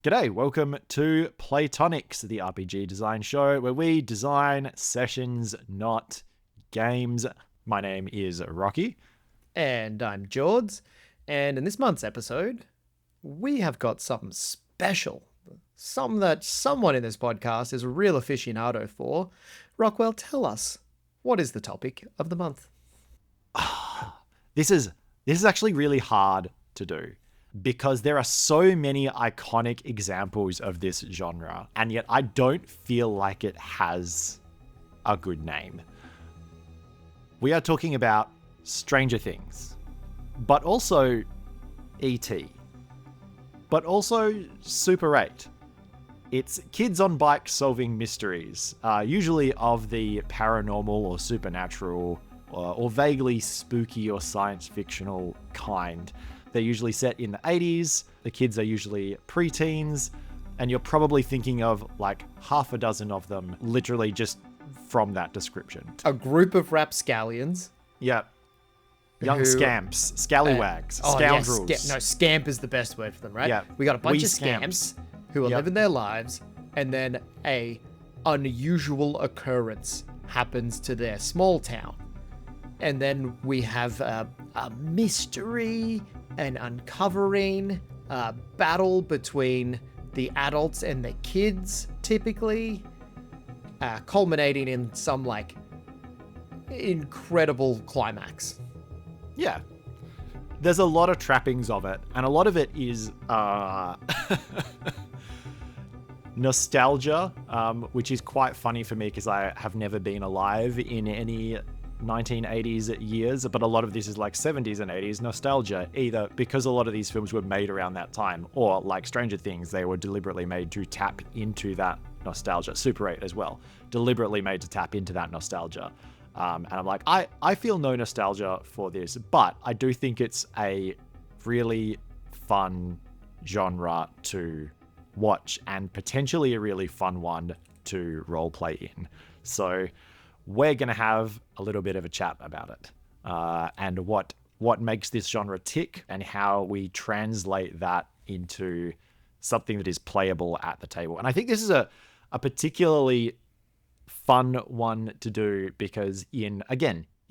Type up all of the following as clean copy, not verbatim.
G'day, welcome to Playtonics, the RPG design show where we design sessions, not games. My name is Rocky. And I'm Jords. And in this month's episode, we have got something special. Something that someone in this podcast is a real aficionado for. Rockwell, tell us, what is the topic of the month? This is actually really hard to do because there are so many iconic examples of this genre, and yet I don't feel like it has a good name. We are talking about Stranger Things, but also E.T., but also Super 8. It's kids on bikes solving mysteries, usually of the paranormal or supernatural or vaguely spooky or science fictional kind. They're usually set in the 80s, the kids are usually preteens, and you're probably thinking of like half a dozen of them literally just from that description. A group of rapscallions. Yep. Young scamps, scallywags, scoundrels. Yes, scamp is the best word for them, right? Yeah. We got a bunch of scamps who are living their lives, and then a unusual occurrence happens to their small town. And then we have a mystery, an uncovering, a battle between the adults and the kids, typically, culminating in some, like, incredible climax. Yeah. There's a lot of trappings of it, and a lot of it is nostalgia, which is quite funny for me because I have never been alive in any 1980s years, but a lot of this is like 70s and 80s nostalgia, either because a lot of these films were made around that time, or like Stranger Things, they were deliberately made to tap into that nostalgia. Super 8 as well, deliberately made to tap into that nostalgia. And I'm like, I feel no nostalgia for this, but I do think it's a really fun genre to watch and potentially a really fun one to roleplay in. So we're going to have a little bit of a chat about it, and what makes this genre tick and how we translate that into something that is playable at the table. And I think this is a particularly fun one to do because in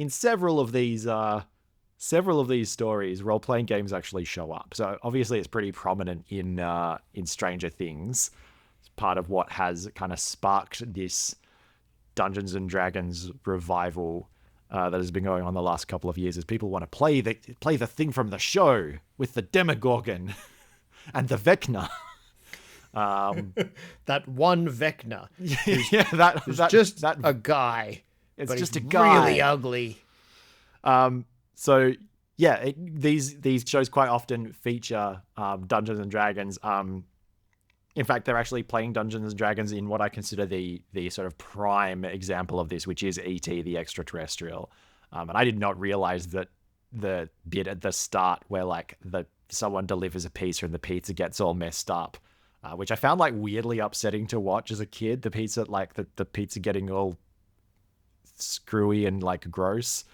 several of these stories, role-playing games actually show up. So obviously it's pretty prominent in Stranger Things. It's part of what has kind of sparked this Dungeons and Dragons revival that has been going on the last couple of years, is people want to play the thing from the show with the Demogorgon and the Vecna. That one Vecna. Who's just a guy. It's but just he's a guy. Really ugly. So yeah, these shows quite often feature Dungeons and Dragons. In fact, they're actually playing Dungeons and Dragons in what I consider the sort of prime example of this, which is E.T. the Extraterrestrial. And I did not realize that the bit at the start where like someone delivers a pizza and the pizza gets all messed up, which I found like weirdly upsetting to watch as a kid. The pizza, like the pizza getting all screwy and like gross.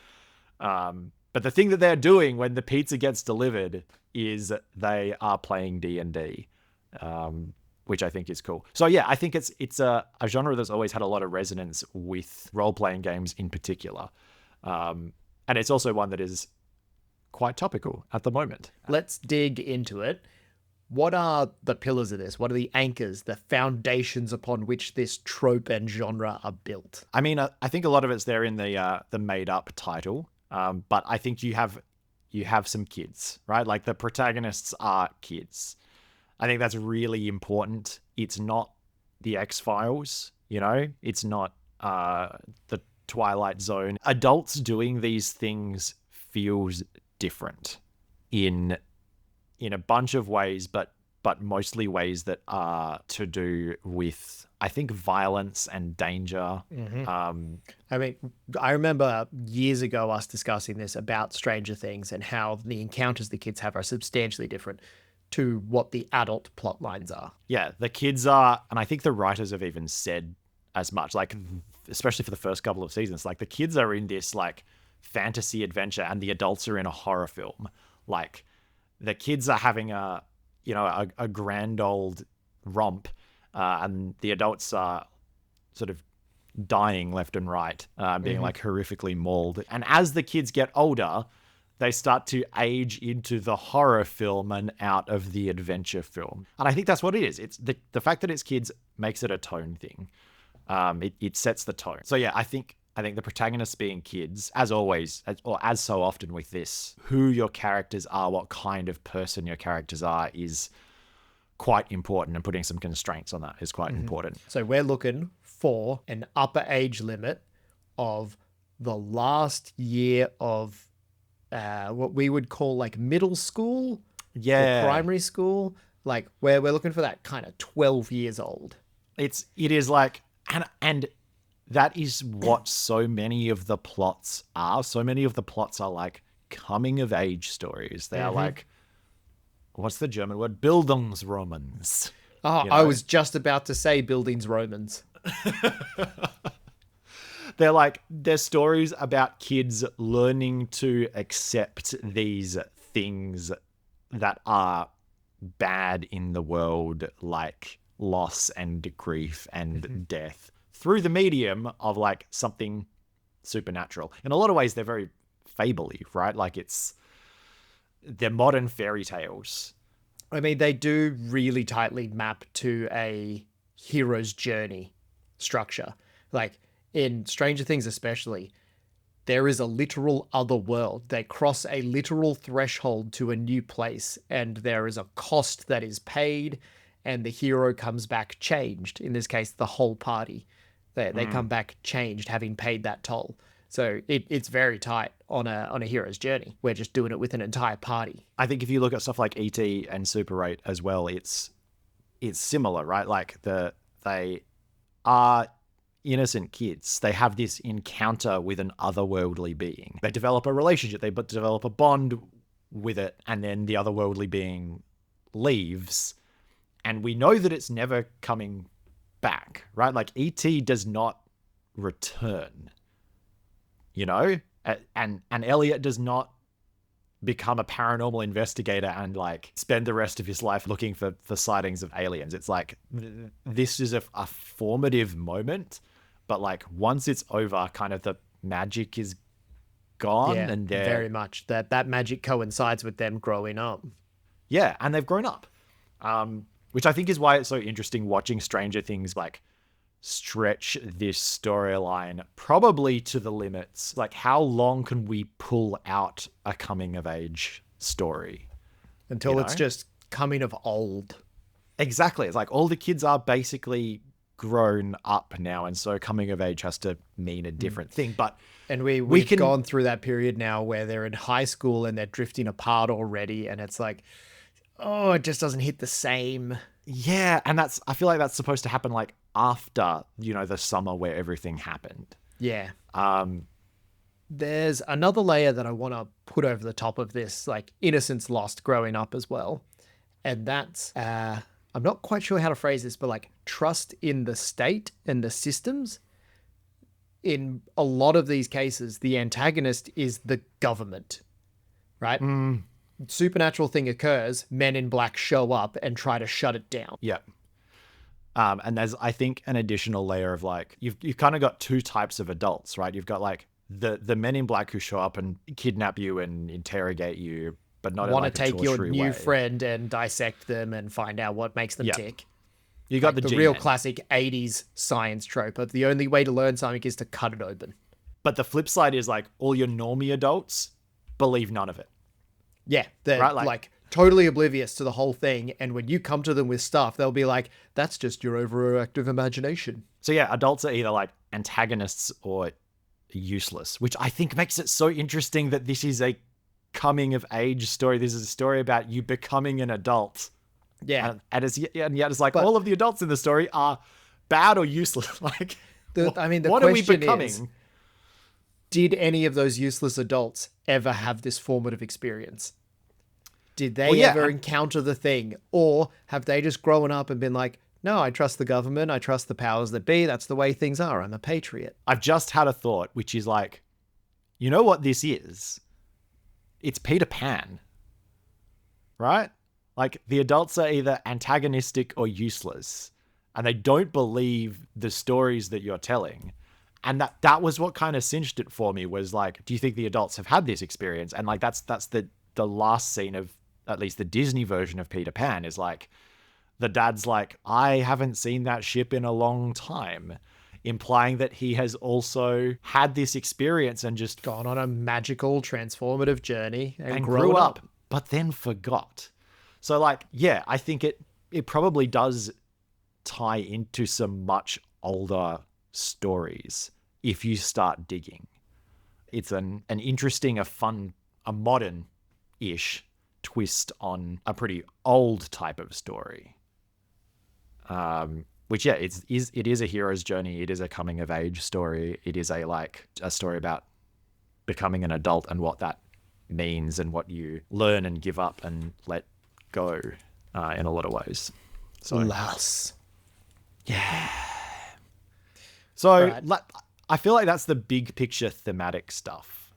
But the thing that they're doing when the pizza gets delivered is they are playing D&D. Which I think is cool. So yeah, I think it's a genre that's always had a lot of resonance with role-playing games in particular. And it's also one that is quite topical at the moment. Let's dig into it. What are the pillars of this? What are the anchors, the foundations upon which this trope and genre are built? I mean, I think a lot of it's there in the made-up title, but I think you have some kids, right? Like the protagonists are kids. I think that's really important. It's not the X-Files, it's not the Twilight Zone. Adults doing these things feels different in a bunch of ways, but mostly ways that are to do with, I think, violence and danger. Mm-hmm. I mean, I remember years ago us discussing this about Stranger Things and how the encounters the kids have are substantially different to what the adult plot lines are. Yeah, the kids are, and I think the writers have even said as much, like, especially for the first couple of seasons, like the kids are in this like fantasy adventure and the adults are in a horror film. Like the kids are having a grand old romp, and the adults are sort of dying left and right, being like horrifically mauled. And as the kids get older, they start to age into the horror film and out of the adventure film. And I think that's what it is. It's the fact that it's kids makes it a tone thing. It sets the tone. So yeah, I think the protagonists being kids, as always, or as so often with this, who your characters are, what kind of person your characters are, is quite important, and putting some constraints on that is quite important. So we're looking for an upper age limit of the last year of what we would call like middle school or primary school. Like we're looking for that kind of 12 years old. It is like, and that is what so many of the plots are. So many of the plots are like coming of age stories. They are like, what's the German word? Bildungsromans. Oh, you know? I was just about to say Bildungsromans. They're stories about kids learning to accept these things that are bad in the world, like loss and grief and death, through the medium of like something supernatural. In a lot of ways, they're very fable-y, right? Like they're modern fairy tales. I mean, they do really tightly map to a hero's journey structure. Like in Stranger Things especially, there is a literal other world. They cross a literal threshold to a new place, and there is a cost that is paid, and the hero comes back changed. In this case, the whole party. They come back changed, having paid that toll. So it's very tight on a hero's journey. We're just doing it with an entire party. I think if you look at stuff like E.T. and Super 8 as well, it's similar, right? Like they are innocent kids. They have this encounter with an otherworldly being. They develop a relationship. They develop a bond with it, and then the otherworldly being leaves, and we know that it's never coming back, right? Like E.T. does not return, you know, and Elliot does not become a paranormal investigator and like spend the rest of his life looking for sightings of aliens. It's like this is a formative moment, but like once it's over, kind of the magic is gone. Yeah, and very much that magic coincides with them growing up. Yeah, and they've grown up, which I think is why it's so interesting watching Stranger Things like stretch this storyline probably to the limits. Like, how long can we pull out a coming of age story until it's just coming of old? Exactly. It's like all the kids are basically grown up now, and so coming of age has to mean a different thing. But we've gone through that period now where they're in high school and they're drifting apart already, and it's like, oh, it just doesn't hit the same. Yeah, and I feel like that's supposed to happen like after, the summer where everything happened. Yeah. There's another layer that I want to put over the top of this, like innocence lost growing up as well. And that's, I'm not quite sure how to phrase this, but like trust in the state and the systems. In a lot of these cases, the antagonist is the government, right? Supernatural thing occurs, men in black show up and try to shut it down. Yeah. And there's, I think, an additional layer of like, you've kind of got two types of adults, right? You've got like the men in black who show up and kidnap you and interrogate you, but not want in like to take your new way. friend and dissect them and find out what makes them tick. You got like the real classic 80s science trope of the only way to learn something is to cut it open. But the flip side is like all your normie adults believe none of it. Yeah, they're right? like totally oblivious to the whole thing. And when you come to them with stuff, they'll be like, that's just your overactive imagination. So yeah, adults are either like antagonists or useless, which I think makes it so interesting that this is a coming of age story. This is a story about you becoming an adult. Yeah. And yet it's like all of the adults in the story are bad or useless. Like, the what are we becoming? Is, did any of those useless adults ever have this formative experience? Did they ever encounter the thing? Or have they just grown up and been like, no, I trust the government. I trust the powers that be. That's the way things are. I'm a patriot. I've just had a thought, which is like, you know what this is? It's Peter Pan, right? Like, the adults are either antagonistic or useless, and they don't believe the stories that you're telling. And that was what kind of cinched it for me, was like, do you think the adults have had this experience? And like, that's the last scene of at least the Disney version of Peter Pan, is like, the dad's like, I haven't seen that ship in a long time, implying that he has also had this experience and just Gone on a magical, transformative journey and grew grown up, but then forgot. So like, yeah, I think it probably does tie into some much older stories if you start digging. It's an interesting, a fun, a modern-ish twist on a pretty old type of story. Which, yeah, it is a hero's journey. It is a coming of age story. It is a story about becoming an adult and what that means and what you learn and give up and let go in a lot of ways. So, Lass. Yeah. So right. I feel like that's the big picture thematic stuff.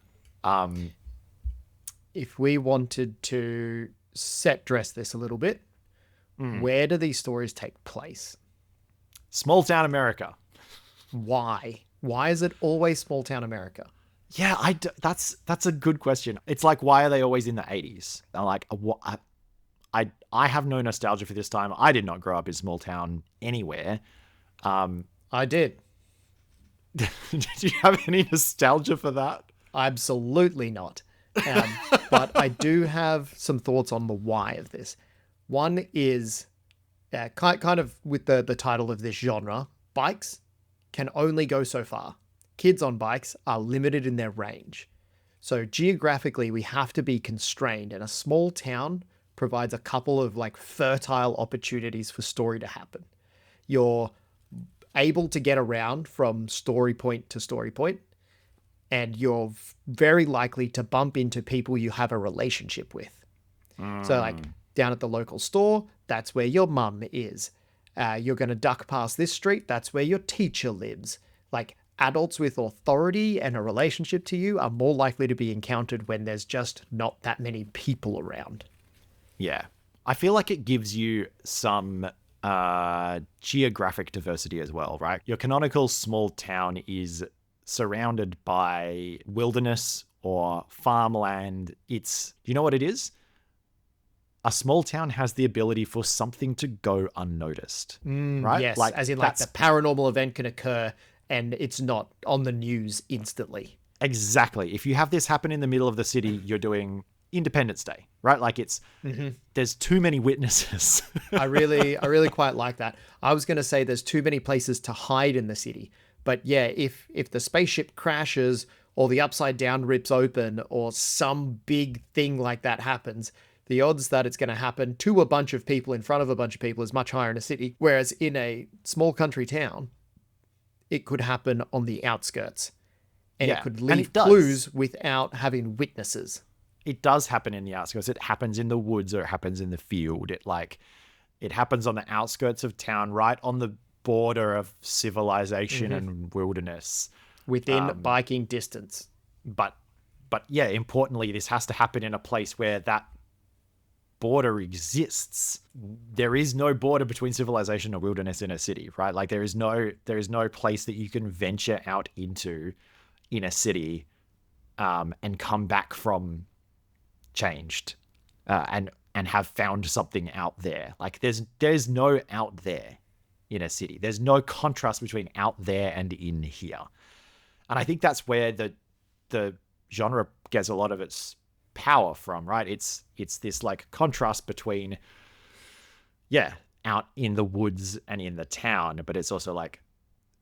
If we wanted to dress this a little bit, where do these stories take place? Small town America. Why? Why is it always small town America? Yeah, that's a good question. It's like, why are they always in the 80s? I'm like, I have no nostalgia for this time. I did not grow up in small town anywhere. I did. Did you have any nostalgia for that? Absolutely not. But I do have some thoughts on the why of this. One is kind of with the title of this genre, bikes can only go so far. Kids on bikes are limited in their range. So geographically, we have to be constrained, and a small town provides a couple of like fertile opportunities for story to happen. You're able to get around from story point to story point, and you're very likely to bump into people you have a relationship with. So like down at the local store, that's where your mum is. You're going to duck past this street, that's where your teacher lives. Like, adults with authority and a relationship to you are more likely to be encountered when there's just not that many people around. Yeah. I feel like it gives you some geographic diversity as well, right? Your canonical small town is surrounded by wilderness or farmland. It's, you know what it is? A small town has the ability for something to go unnoticed, right? Yes, like, as in like the paranormal event can occur and it's not on the news instantly. Exactly. If you have this happen in the middle of the city, you're doing Independence Day, right? Like, it's there's too many witnesses. I really quite like that. I was going to say there's too many places to hide in the city. But yeah, if the spaceship crashes or the Upside Down rips open or some big thing like that happens, the odds that it's going to happen to a bunch of people in front of a bunch of people is much higher in a city. Whereas in a small country town, it could happen on the outskirts. And it could leave clues without having witnesses. It does happen in the outskirts. It happens in the woods or it happens in the field. It happens on the outskirts of town, right on the border of civilization and wilderness. Within biking distance. But yeah, importantly, this has to happen in a place where that border exists. There is no border between civilization and wilderness in a city, right? Like, there is no place that you can venture out into in a city and come back from changed and have found something out there. Like, there's no out there in a city. There's no contrast between out there and in here. And I think that's where the genre gets a lot of its power from, right? It's this like contrast between out in the woods and in the town, but it's also like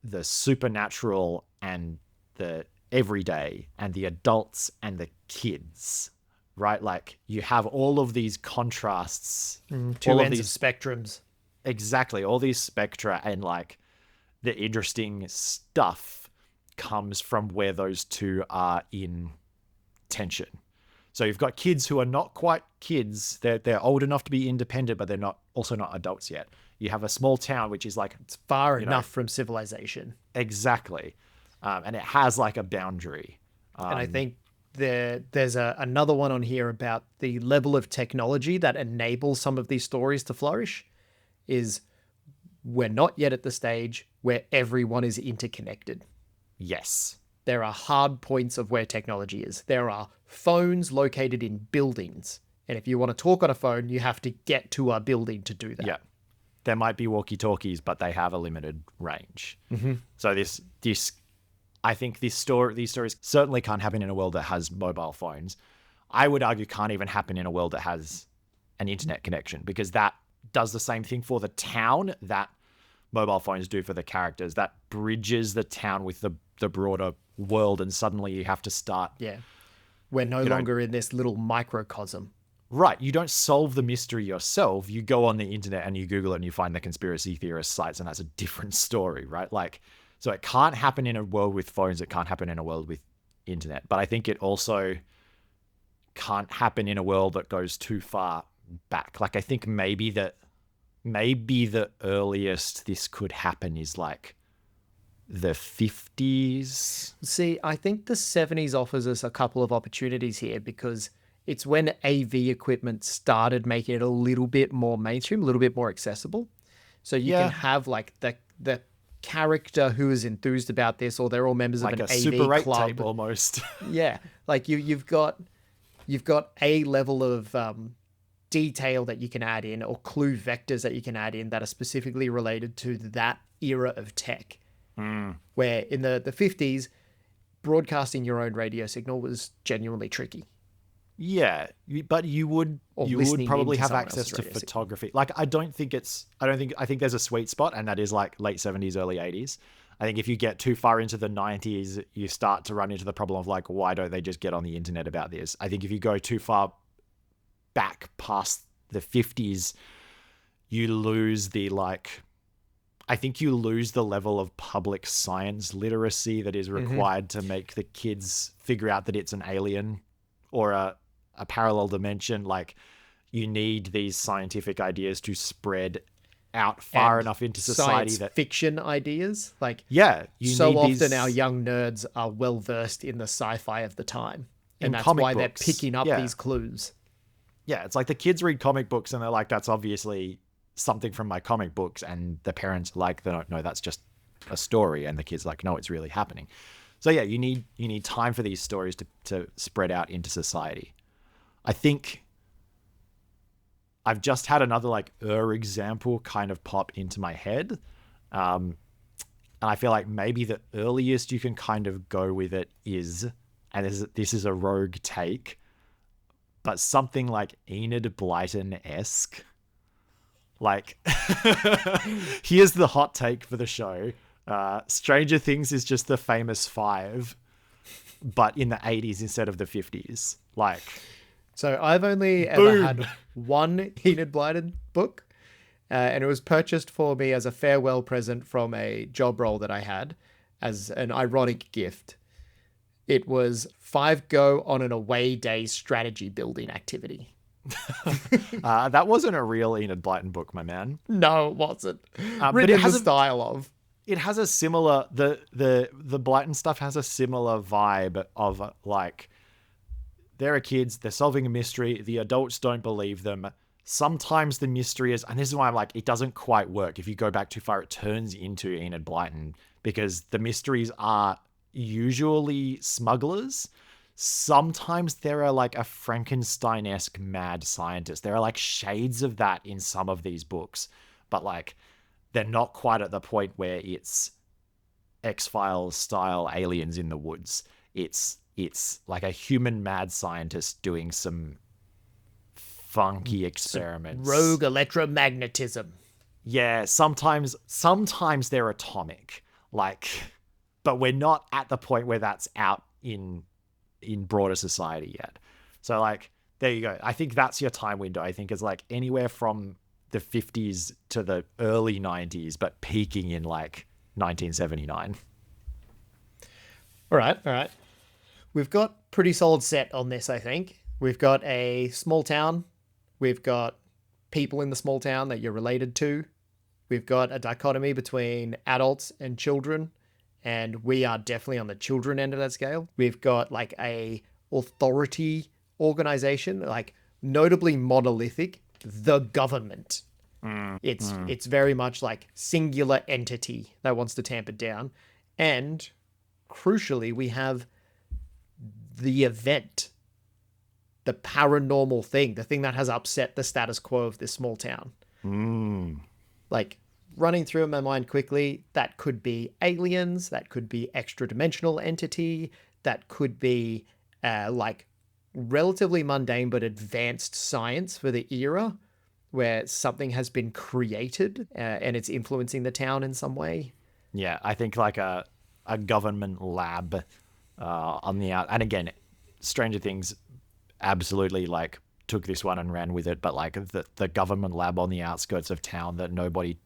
the supernatural and the everyday and the adults and the kids, right? Like, you have all of these contrasts, two ends of spectrums. Exactly, all these spectra, and like the interesting stuff comes from where those two are in tension. So you've got kids who are not quite kids. They're old enough to be independent, but they're also not adults yet. You have a small town, which is like, it's far enough from civilization. Exactly. And it has like a boundary. And I think there's another one on here about the level of technology that enables some of these stories to flourish. Is we're not yet at the stage where everyone is interconnected. Yes. There are hard points of where technology is. There are phones located in buildings. And if you want to talk on a phone, you have to get to a building to do that. Yeah. There might be walkie-talkies, but they have a limited range. Mm-hmm. So I think these stories certainly can't happen in a world that has mobile phones. I would argue can't even happen in a world that has an internet connection, because that does the same thing for the town that mobile phones do for the characters. That bridges the town with the broader world, and suddenly you have to start. Yeah. We're no longer in this little microcosm. Right. You don't solve the mystery yourself. You go on the internet and you Google it and you find the conspiracy theorist sites, and that's a different story, right? Like, so it can't happen in a world with phones. It can't happen in a world with internet. But I think it also can't happen in a world that goes too far back. Like, I think maybe the earliest this could happen is like the 50s. See, I think the 70s offers us a couple of opportunities here, because it's when AV equipment started making it a little bit more mainstream, a little bit more accessible. So you can have like the character who is enthused about this, or they're all members like of an a AV Super 8 club tape almost. Yeah, like you've got a level of detail that you can add in, or clue vectors that you can add in that are specifically related to that era of tech. Where in the 50s, broadcasting your own radio signal was genuinely tricky. Yeah, but you would probably have access to photography. Like, I think there's a sweet spot, and that is like late 70s, early 80s. I think if you get too far into the 90s, you start to run into the problem of like, why don't they just get on the internet about this? I think if you go too far back past the 50s, you lose the level of public science literacy that is required to make the kids figure out that it's an alien or a parallel dimension. Like, you need these scientific ideas to spread out far enough into society science that fiction ideas, like, so often our young nerds are well versed in the sci-fi of the time, and that's why they're picking up these clues. Yeah, it's like the kids read comic books and they're like, that's obviously something from my comic books, and the parents like, they don't know, that's just a story, and the kids like, no, it's really happening. So yeah, you need time for these stories to spread out into society. I think I've just had another example kind of pop into my head. And I feel like maybe the earliest you can kind of go with it is, and this is a rogue take, but something like Enid Blyton-esque. Like, here's the hot take for the show. Stranger Things is just the famous five, but in the 80s instead of the 50s. Like, so I've only ever had one Enid Blyton book, and it was purchased for me as a farewell present from a job role that I had as an ironic gift. It was 5 go on an away day strategy building activity. That wasn't a real Enid Blyton book, my man. No, it wasn't. But it has the style of. It has a similar, the Blyton stuff has a similar vibe of like, there are kids, they're solving a mystery, the adults don't believe them. Sometimes the mystery is, and this is why I'm like, it doesn't quite work. If you go back too far, it turns into Enid Blyton, because the mysteries are usually smugglers. Sometimes there are like a Frankenstein-esque mad scientist. There are like shades of that in some of these books, but like, they're not quite at the point where it's X-Files style aliens in the woods. It's like a human mad scientist doing some funky experiments. Rogue electromagnetism. Yeah, sometimes they're atomic. Like, but we're not at the point where that's out in broader society yet. So like, there you go. I think that's your time window. I think it's like anywhere from the 50s to the early 90s, but peaking in like 1979. All right. We've got pretty solid set on this, I think. We've got a small town. We've got people in the small town that you're related to. We've got a dichotomy between adults and children, and we are definitely on the children end of that scale. We've got like a authority organization, like notably monolithic, the government. It's very much like singular entity that wants to tamp it down. And crucially, we have the event, the paranormal thing, the thing that has upset the status quo of this small town. Like, running through in my mind quickly, that could be aliens, that could be extra-dimensional entity, that could be like relatively mundane but advanced science for the era, where something has been created and it's influencing the town in some way. Yeah, I think like a government lab on the out. And again, Stranger Things absolutely like took this one and ran with it, but like the government lab on the outskirts of town that nobody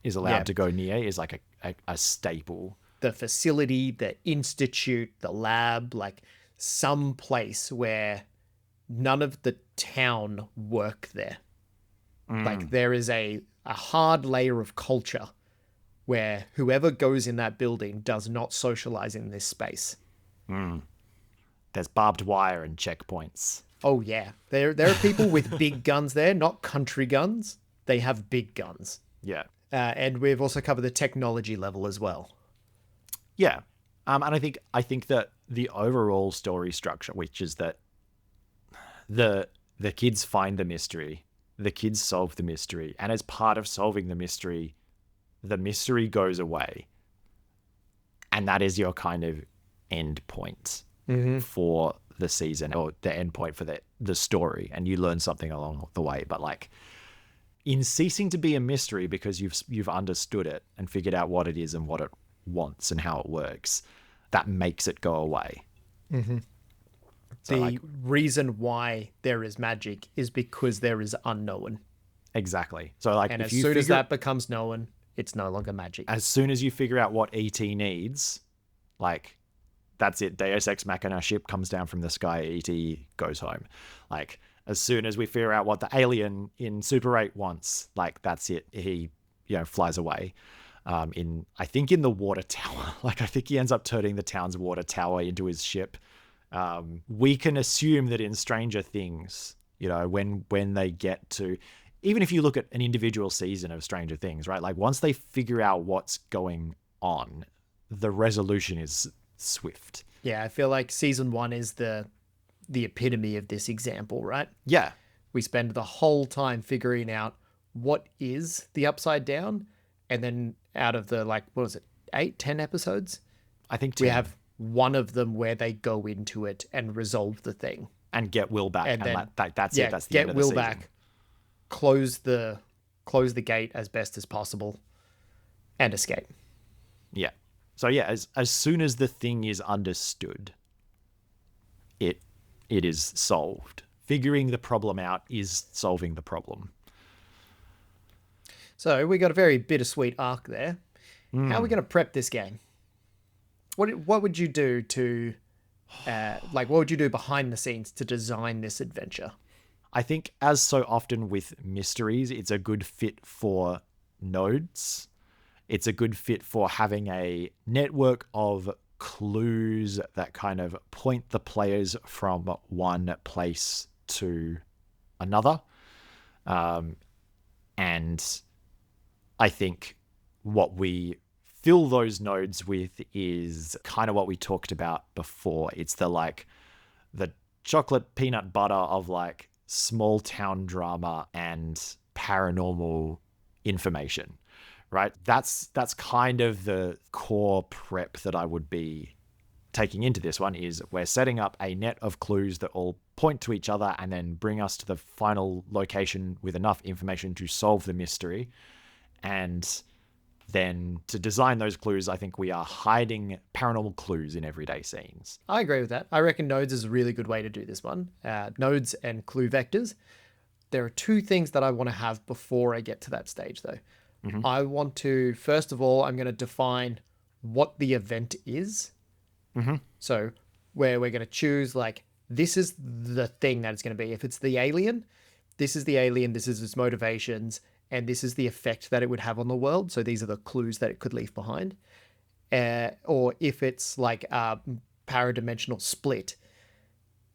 is allowed to go near is like a staple. The facility, the institute, the lab, like some place where none of the town work there. Like there is a hard layer of culture where whoever goes in that building does not socialize in this space. There's barbed wire and checkpoints. Oh yeah, there are people with big guns there, not country guns. They have big guns. Yeah. And we've also covered the technology level as well. Yeah. And I think that the overall story structure, which is that the kids find the mystery, the kids solve the mystery, and as part of solving the mystery goes away. And that is your kind of end point for the season, or the end point for the story, and you learn something along the way. But like, in ceasing to be a mystery because you've understood it and figured out what it is and what it wants and how it works, that makes it go away. So the reason why there is magic is because there is unknown. Exactly. So like, and as soon as that becomes known, it's no longer magic. As soon as you figure out what ET needs, like, that's it. Deus Ex Machina ship comes down from the sky. ET goes home. Like, as soon as we figure out what the alien in Super 8 wants, like, that's it. He, flies away. I think in the water tower. Like, I think he ends up turning the town's water tower into his ship. We can assume that in Stranger Things, when they get to, even if you look at an individual season of Stranger Things, right? Like, once they figure out what's going on, the resolution is swift. Yeah, I feel like season 1 is the epitome of this example, right? Yeah. We spend the whole time figuring out what is the Upside Down, and then out of the, like, what was it, 8, 10 episodes? I think 10. We have one of them where they go into it and resolve the thing. And get Will back. And then, that's it. That's the get end of the Will season. back, close the gate as best as possible, and escape. Yeah. So yeah, as soon as the thing is understood, it is solved. Figuring the problem out is solving the problem. So we got a very bittersweet arc there. How are we going to prep this game? What would you do to, what would you do behind the scenes to design this adventure? I think, as so often with mysteries, it's a good fit for nodes. It's a good fit for having a network of clues that kind of point the players from one place to another. And I think what we fill those nodes with is kind of what we talked about before. It's the chocolate peanut butter of like small town drama and paranormal information, right? That's kind of the core prep that I would be taking into this one. Is we're setting up a net of clues that all point to each other and then bring us to the final location with enough information to solve the mystery. And then to design those clues, I think we are hiding paranormal clues in everyday scenes. I agree with that. I reckon nodes is a really good way to do this one. Nodes and clue vectors. There are two things that I want to have before I get to that stage, though. I want to, first of all, I'm going to define what the event is. So where we're going to choose, like, this is the thing that it's going to be. If it's the alien, this is the alien, this is its motivations, and this is the effect that it would have on the world. So these are the clues that it could leave behind. Or if it's like a paradimensional split,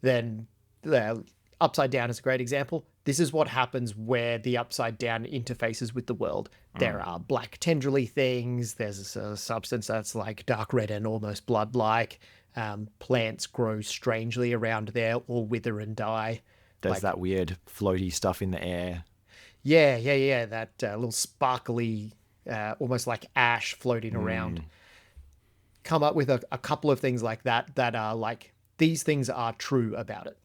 then the upside down is a great example. This is what happens where the upside down interfaces with the world. There are black tendrily things. There's a substance that's like dark red and almost blood-like. Plants grow strangely around there or wither and die. There's that weird floaty stuff in the air. Yeah. That little sparkly, almost like ash floating around. Come up with a couple of things like that are like, these things are true about it.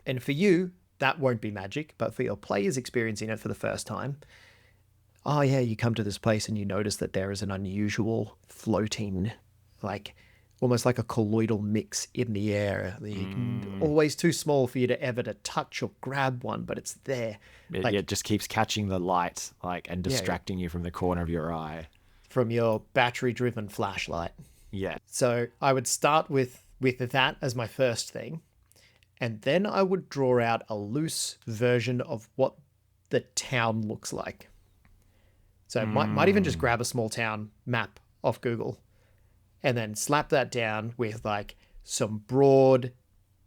And for you, that won't be magic, but for your players experiencing it for the first time, oh yeah, you come to this place and you notice that there is an unusual floating, like almost like a colloidal mix in the air. Always too small for you to ever to touch or grab one, but it's there. It just keeps catching the light, like, and distracting you from the corner of your eye. From your battery-driven flashlight. Yeah. So I would start with that as my first thing. And then I would draw out a loose version of what the town looks like. So might even just grab a small town map off Google and then slap that down with like some broad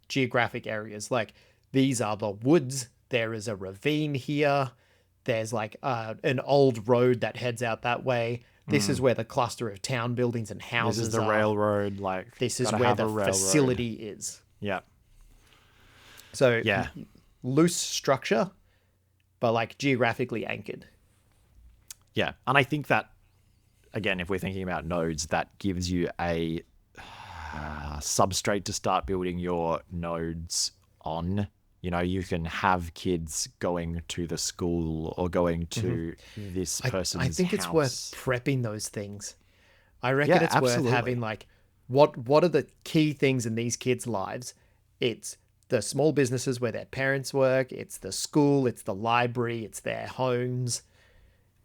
geographic areas. Like, these are the woods. There is a ravine here. There's like an old road that heads out that way. This is where the cluster of town buildings and houses are. This is the railroad. Like, this is where the facility is. Yeah. So loose structure, but like geographically anchored. Yeah. And I think that, again, if we're thinking about nodes, that gives you a substrate to start building your nodes on. You know, you can have kids going to the school or going to this person's I think house. it's worth prepping those things. I reckon it's absolutely. worth having like, what are the key things in these kids' lives? It's the small businesses where their parents work. It's the school. It's the library. It's their homes.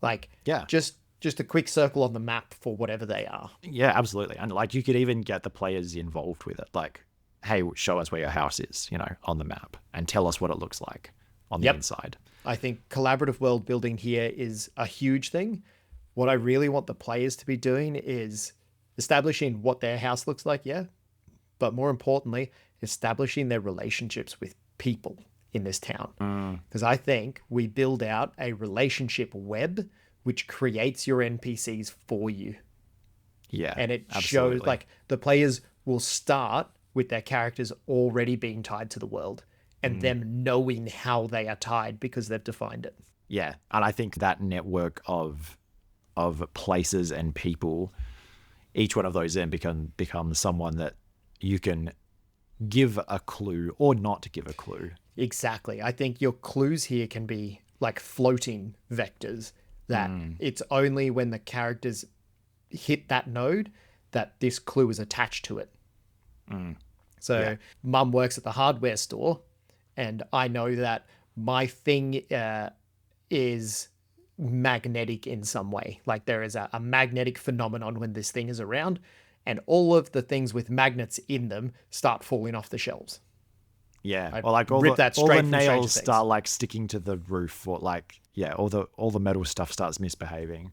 Like, just a quick circle on the map for whatever they are. Yeah, absolutely. And like, you could even get the players involved with it. Like, hey, show us where your house is, you know, on the map, and tell us what it looks like on the inside. I think collaborative world building here is a huge thing. What I really want the players to be doing is establishing what their house looks like, but more importantly, establishing their relationships with people in this town. Because I think we build out a relationship web which creates your NPCs for you. Yeah. And it shows, like, the players will start with their characters already being tied to the world and them knowing how they are tied because they've defined it. Yeah. And I think that network of places and people, each one of those then becomes someone that you can give a clue or not give a clue. Exactly. I think your clues here can be like floating vectors that it's only when the characters hit that node that this clue is attached to it. So Mum works at the hardware store, and I know that my thing is magnetic in some way. Like, there is a magnetic phenomenon when this thing is around, and all of the things with magnets in them start falling off the shelves. Yeah, or like all the nails start like sticking to the roof, or like all the metal stuff starts misbehaving.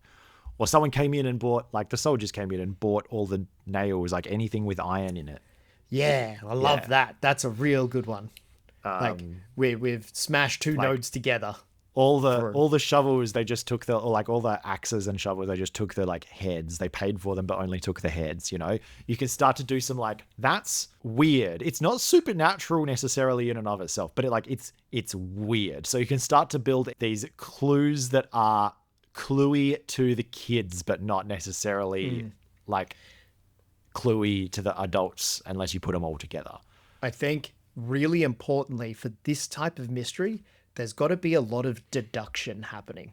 Or someone came in and bought, like the soldiers came in and bought all the nails, like anything with iron in it. Yeah, I love that. That's a real good one. Like we've smashed two nodes together. All the shovels, they just took all the axes and shovels, they just took the like heads. They paid for them, but only took the heads, you know? You can start to do some like, that's weird. It's not supernatural necessarily in and of itself, but it's weird. So you can start to build these clues that are cluey to the kids, but not necessarily like cluey to the adults unless you put them all together. I think really importantly for this type of mystery, there's got to be a lot of deduction happening.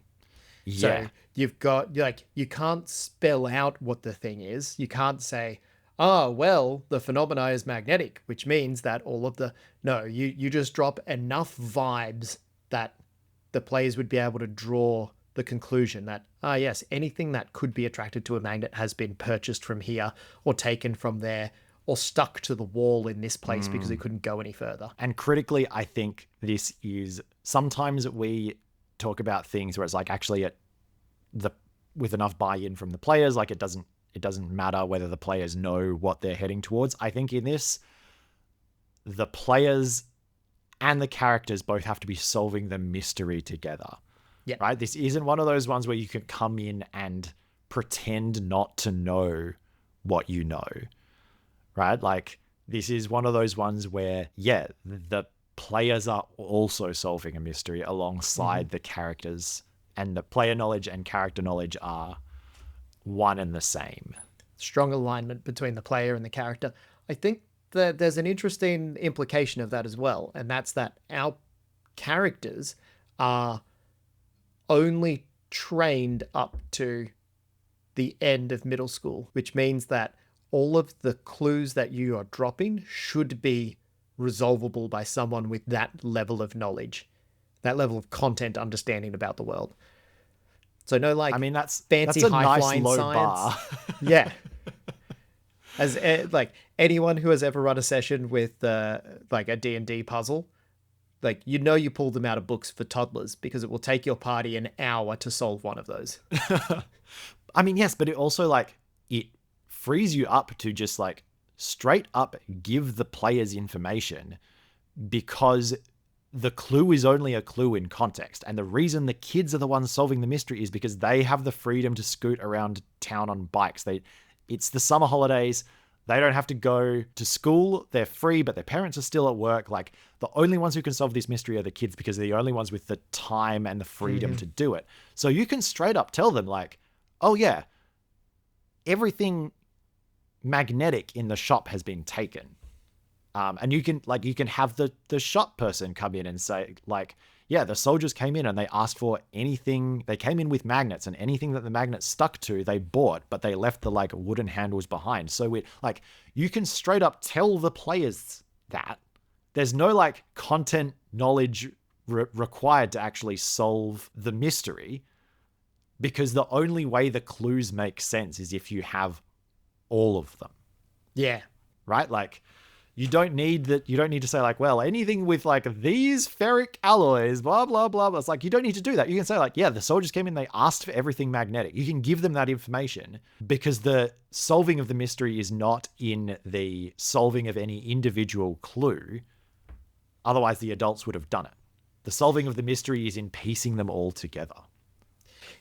Yeah. So you've got, like, you can't spell out what the thing is. You can't say, oh, well, the phenomena is magnetic, which means that all of the... No, you just drop enough vibes that the players would be able to draw the conclusion that, yes, anything that could be attracted to a magnet has been purchased from here or taken from there or stuck to the wall in this place because it couldn't go any further. And critically, I think this is... Sometimes we talk about things where it's like actually with enough buy-in from the players, like it doesn't matter whether the players know what they're heading towards. I think in this, the players and the characters both have to be solving the mystery together. Yeah. Right? This isn't one of those ones where you can come in and pretend not to know what you know. Right? Like, this is one of those ones where, yeah, the players are also solving a mystery alongside the characters, and the player knowledge and character knowledge are one and the same. Strong alignment between the player and the character. I think that there's an interesting implication of that as well, and that's that our characters are only trained up to the end of middle school, which means that all of the clues that you are dropping should be resolvable by someone with that level of knowledge, that level of content understanding about the world. So no, like, I mean, that's fancy a high-flying nice low science. bar. Yeah. As like anyone who has ever run a session with like a D&D puzzle, like, you know, you pull them out of books for toddlers because it will take your party an hour to solve one of those. I mean, yes, but it also, like, it frees you up to just, like, straight up give the players information, because the clue is only a clue in context. And the reason the kids are the ones solving the mystery is because they have the freedom to scoot around town on bikes. It's the summer holidays. They don't have to go to school. They're free, but their parents are still at work. Like, the only ones who can solve this mystery are the kids, because they're the only ones with the time and the freedom to do it. So you can straight up tell them, like, oh yeah, everything magnetic in the shop has been taken. And you can have the shop person come in and say, like, yeah, the soldiers came in and they asked for anything. They came in with magnets, and anything that the magnets stuck to, they bought, but they left the, like, wooden handles behind. So you can straight up tell the players that there's no, like, content knowledge required to actually solve the mystery, because the only way the clues make sense is if you have all of them. Yeah. Right? Like, you don't need to say, like, well, anything with, like, these ferric alloys, blah, blah, blah, blah. It's like, you don't need to do that. You can say, like, yeah, the soldiers came in, they asked for everything magnetic. You can give them that information, because the solving of the mystery is not in the solving of any individual clue. Otherwise, the adults would have done it. The solving of the mystery is in piecing them all together.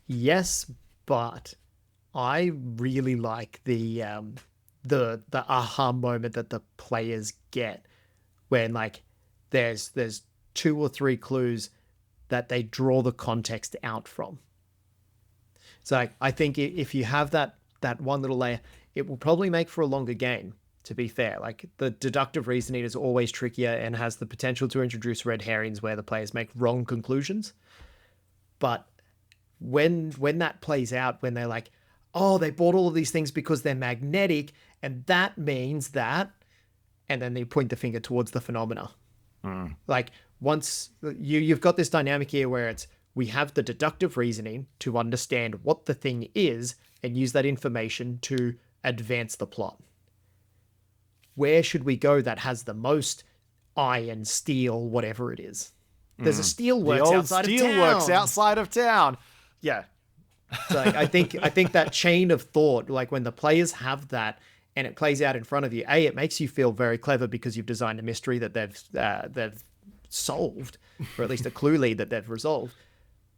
Yes, but I really like the aha moment that the players get when, like, there's 2 or 3 clues that they draw the context out from. So, like, I think if you have that one little layer, it will probably make for a longer game, to be fair. Like, the deductive reasoning is always trickier and has the potential to introduce red herrings where the players make wrong conclusions. But when that plays out, when they're like, oh, they bought all of these things because they're magnetic, and that means that, and then they point the finger towards the phenomena. Like, once you've got this dynamic here where it's, we have the deductive reasoning to understand what the thing is and use that information to advance the plot. Where should we go that has the most iron, steel, whatever it is? There's a steelworks outside of town. Steelworks outside of town. Yeah. So, like, I think that chain of thought, like, when the players have that and it plays out in front of you, it makes you feel very clever because you've designed a mystery that they've solved, or at least a clue lead that they've resolved.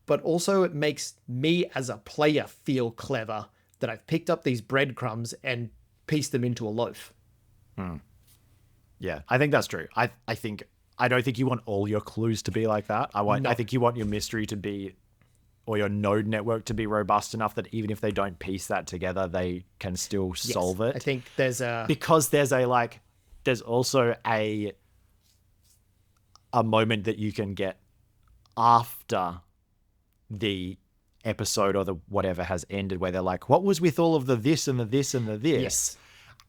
But also it makes me as a player feel clever that I've picked up these breadcrumbs and pieced them into a loaf. Yeah, I think that's true. I don't think you want all your clues to be like that. I think you want your mystery to be, or your node network to be robust enough that even if they don't piece that together, they can still solve it. I think because there's also a moment that you can get after the episode or the whatever has ended, where they're like, what was with all of the this and the this and the this? Yes.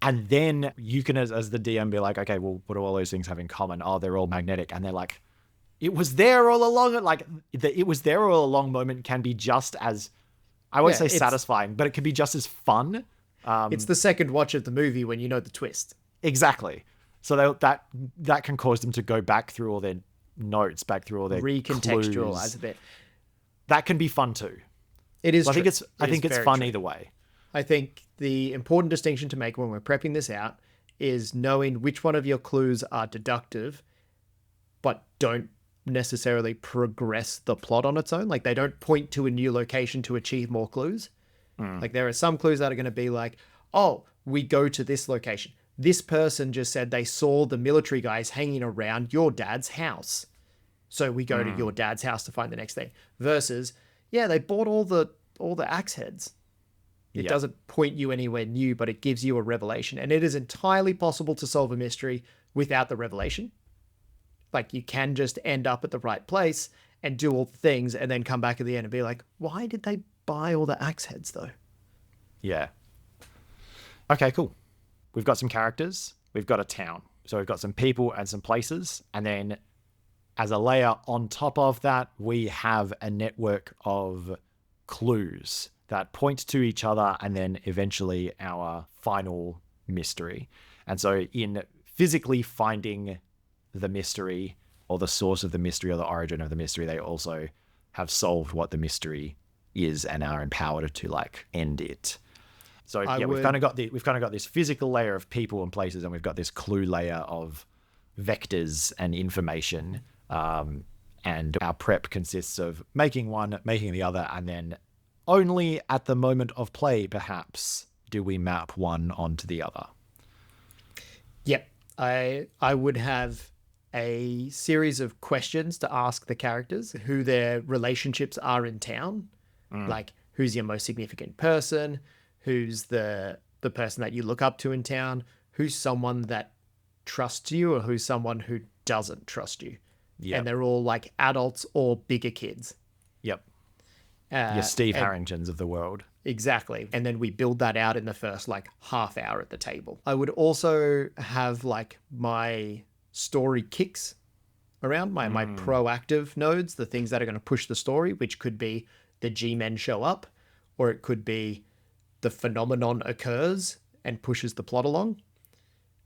And then you can, as the DM, be like, okay, well, what do all those things have in common? Oh, they're all magnetic. And they're like, it was there all along. Like, the it was there all along moment can be just as, I won't say satisfying, but it can be just as fun. It's the second watch of the movie when you know the twist. Exactly. So that can cause them to go back through all their notes, back through all their recontextualize clues. A bit. That can be fun too. It is. So I think it's fun either way. I think the important distinction to make when we're prepping this out is knowing which one of your clues are deductive, but don't necessarily progress the plot on its own. Like, they don't point to a new location to achieve more clues. Like, there are some clues that are going to be like, oh, we go to this location. This person just said they saw the military guys hanging around your dad's house. So we go to your dad's house to find the next thing. Versus, yeah, they bought all the axe heads. It doesn't point you anywhere new, but it gives you a revelation. And it is entirely possible to solve a mystery without the revelation. Like, you can just end up at the right place and do all the things and then come back at the end and be like, why did they buy all the axe heads though? Yeah. Okay, cool. We've got some characters. We've got a town. So we've got some people and some places. And then as a layer on top of that, we have a network of clues that point to each other and then eventually our final mystery. And so in physically finding the mystery or the source of the mystery or the origin of the mystery, they also have solved what the mystery is and are empowered to like end it. So we've kind of got this physical layer of people and places, and we've got this clue layer of vectors and information. And our prep consists of making one, making the other, and then only at the moment of play, perhaps, do we map one onto the other. Yep. I would have a series of questions to ask the characters, who their relationships are in town. Like, who's your most significant person? Who's the person that you look up to in town? Who's someone that trusts you, or who's someone who doesn't trust you? Yep. And they're all like adults or bigger kids. Yep. Your Steve Harringtons of the world. Exactly. And then we build that out in the first like half hour at the table. I would also have like my story kicks around, my proactive nodes, the things that are going to push the story, which could be the G-men show up, or it could be the phenomenon occurs and pushes the plot along.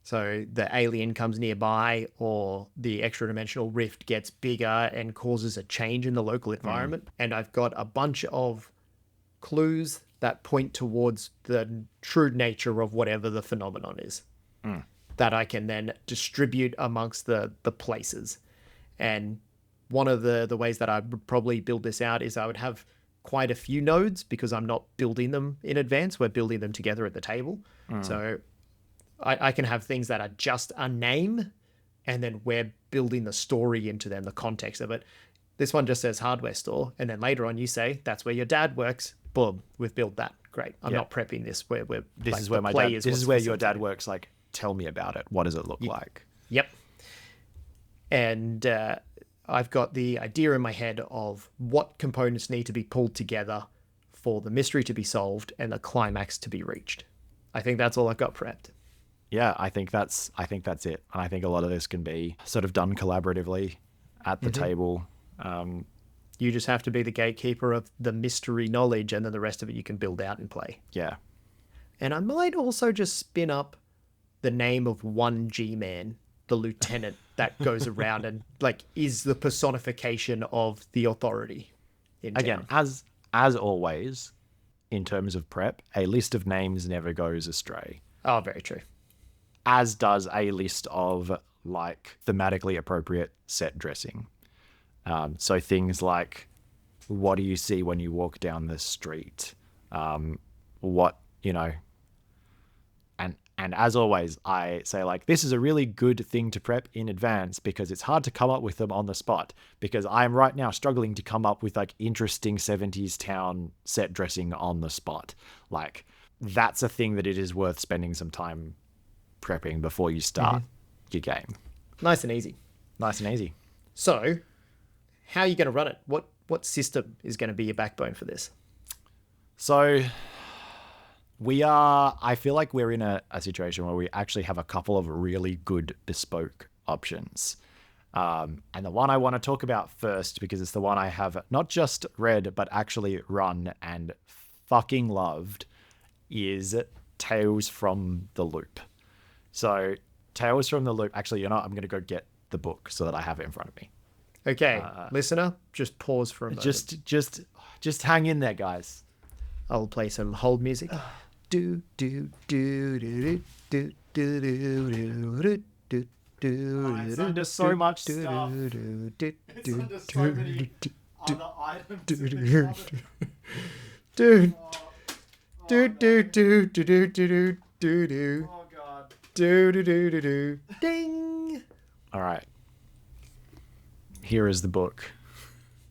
So the alien comes nearby, or the extra-dimensional rift gets bigger and causes a change in the local environment. And I've got a bunch of clues that point towards the true nature of whatever the phenomenon is that I can then distribute amongst the places. And one of the ways that I would probably build this out is I would have quite a few nodes, because I'm not building them in advance. We're building them together at the table. So I can have things that are just a name, and then we're building the story into them, the context of it. This one just says hardware store, and then later on you say, that's where your dad works. Boom, we've built that. Great. I'm not prepping this. This is where my dad. This is where your dad works. Like, tell me about it. What does it look like? Yep. And I've got the idea in my head of what components need to be pulled together for the mystery to be solved and the climax to be reached. I think that's all I've got prepped. Yeah, I think that's it. And I think a lot of this can be sort of done collaboratively at the table. You just have to be the gatekeeper of the mystery knowledge, and then the rest of it you can build out and play. Yeah. And I might also just spin up the name of one G-man, the lieutenant that goes around and like is the personification of the authority in town. Again, as always, in terms of prep, a list of names never goes astray. Oh, very true. As does a list of like thematically appropriate set dressing. So things like, what do you see when you walk down the street? What, you know, and as always, I say like, this is a really good thing to prep in advance, because it's hard to come up with them on the spot, because I'm right now struggling to come up with like interesting 70s town set dressing on the spot. Like, that's a thing that it is worth spending some time prepping before you start your game. Nice and easy. Nice and easy. So, how are you going to run it? What system is going to be your backbone for this? So, I feel like we're in a situation where we actually have a couple of really good bespoke options. And the one I want to talk about first, because it's the one I have not just read, but actually run and fucking loved, is Tales from the Loop. So, Tales from the Loop, actually, you know, I'm going to go get the book so that I have it in front of me. Okay, listener, just pause for a moment. Just hang in there, guys. I'll play some hold music. Do do do do do do It's under so much stuff. It's under so many other items. Dude. Do. Oh god. Do. Ding. All right. Here is the book.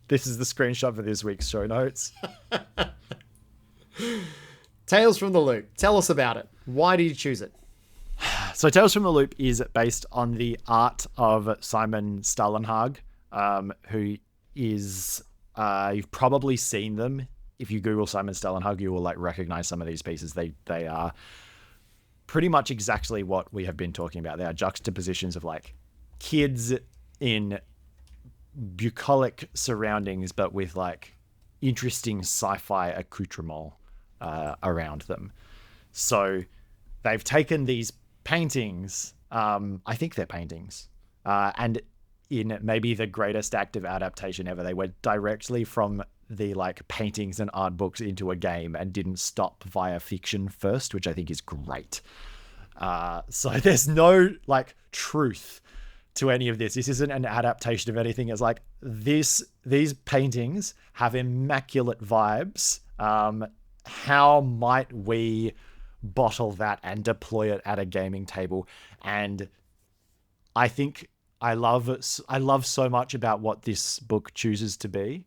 This is the screenshot for this week's show notes. Tales from the Loop. Tell us about it. Why did you choose it? So Tales from the Loop is based on the art of Simon Stalenhag, who is, you've probably seen them. If you Google Simon Stalenhag, you will like recognize some of these pieces. They are pretty much exactly what we have been talking about. They are juxtapositions of like kids in bucolic surroundings, but with like interesting sci-fi accoutrement around them. So they've taken these paintings, I think they're paintings, and in maybe the greatest act of adaptation ever, they went directly from the like paintings and art books into a game and didn't stop via fiction first, which I think is great. So there's no like truth to any of this. This isn't an adaptation of anything. It's like these paintings have immaculate vibes. How might we bottle that and deploy it at a gaming table? And I think I love so much about what this book chooses to be.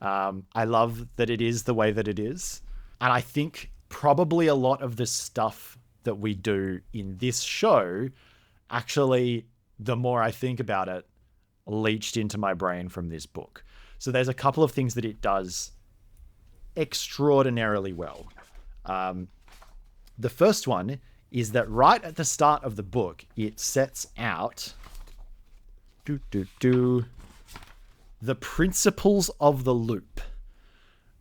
I love that it is the way that it is. And I think probably a lot of the stuff that we do in this show, actually, the more I think about it, leached into my brain from this book. So there's a couple of things that it does extraordinarily well. The first one is that right at the start of the book, it sets out the principles of the loop,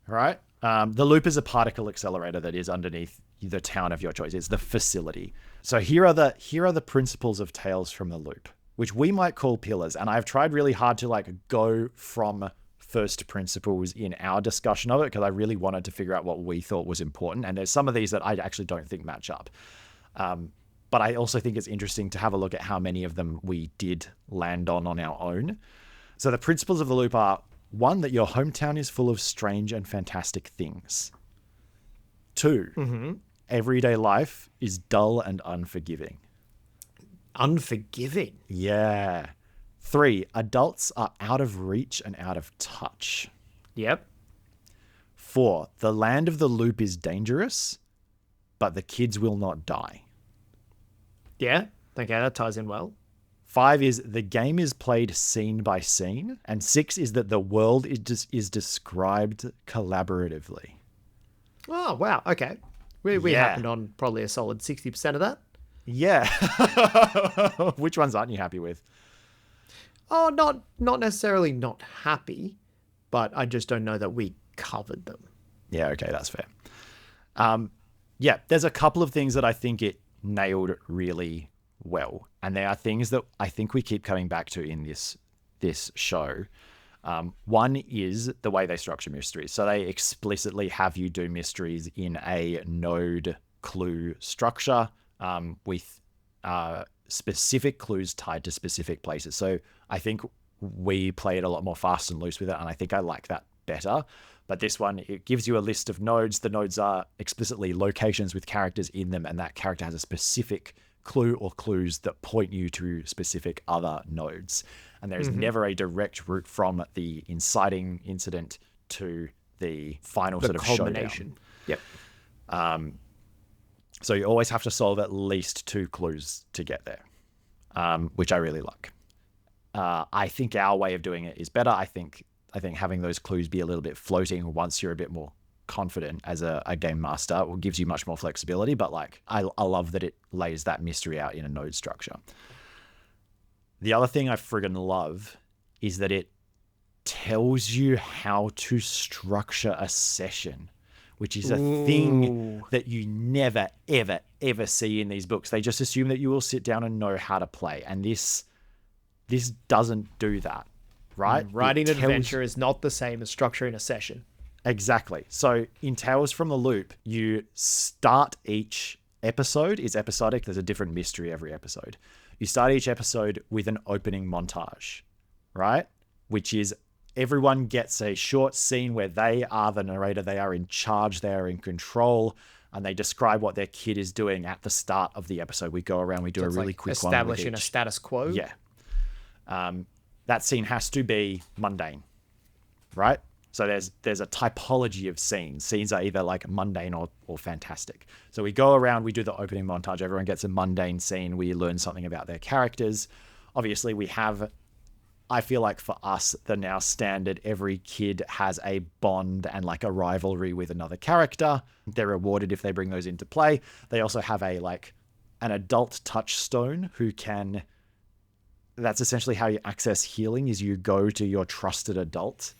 right? The loop is a particle accelerator that is underneath the town of your choice. It's the facility. So here are the principles of Tales from the Loop, which we might call pillars. And I've tried really hard to like go from first principles in our discussion of it, because I really wanted to figure out what we thought was important. And there's some of these that I actually don't think match up. But I also think it's interesting to have a look at how many of them we did land on our own. So the principles of the loop are: 1, that your hometown is full of strange and fantastic things. 2, everyday life is dull and unforgiving. Unforgiving? Yeah. 3, adults are out of reach and out of touch. Yep. 4, the land of the loop is dangerous, but the kids will not die. Yeah. Okay, that ties in well. 5 is the game is played scene by scene. And 6 is that the world is described collaboratively. Oh, wow. Okay. We Yeah. happened on probably a solid 60% of that. Yeah. Which ones aren't you happy with? Oh, not necessarily not happy, but I just don't know that we covered them. Yeah, okay, that's fair. Yeah, there's a couple of things that I think it nailed really well. And there are things that I think we keep coming back to in this show. One is the way they structure mysteries. So they explicitly have you do mysteries in a node clue structure, with specific clues tied to specific places. So I think we played a lot more fast and loose with it, and I think I like that better. But this one, it gives you a list of nodes. The nodes are explicitly locations with characters in them, and that character has a specific clue or clues that point you to specific other nodes. And there's never a direct route from the inciting incident to the final sort of culmination. showdown. Yep. So you always have to solve at least 2 clues to get there, which I really like. I think our way of doing it is better. I think having those clues be a little bit floating once you're a bit more confident as a game master gives you much more flexibility. But like, I love that it lays that mystery out in a node structure. The other thing I friggin' love is that it tells you how to structure a session, which is a thing that you never, ever, ever see in these books. They just assume that you will sit down and know how to play. And this doesn't do that, right? Writing an adventure is not the same as structuring a session. Exactly. So in Tales from the Loop, you start each episode is episodic. There's a different mystery every episode. You start each episode with an opening montage, right? Which is everyone gets a short scene where they are the narrator. They are in charge. They are in control. And they describe what their kid is doing at the start of the episode. We go around, we do a really quick one. Establishing a status quo. Yeah. That scene has to be mundane, right? So there's a typology of scenes. Scenes are either like mundane or fantastic. So we go around, we do the opening montage. Everyone gets a mundane scene. We learn something about their characters. Obviously, we have, I feel like for us, the now standard, every kid has a bond and like a rivalry with another character. They're rewarded if they bring those into play. They also have an adult touchstone who can, that's essentially how you access healing, is you go to your trusted adult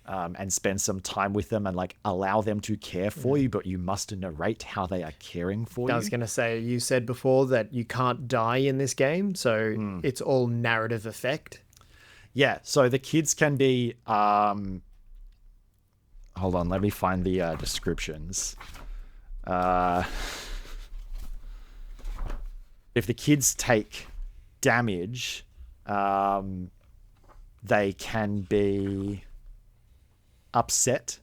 and spend some time with them and like allow them to care for you, but you must narrate how they are caring for you. I was going to say, you said before that you can't die in this game, so it's all narrative effect. Yeah, so the kids can be... hold on, let me find the descriptions. If the kids take damage, they can be upset,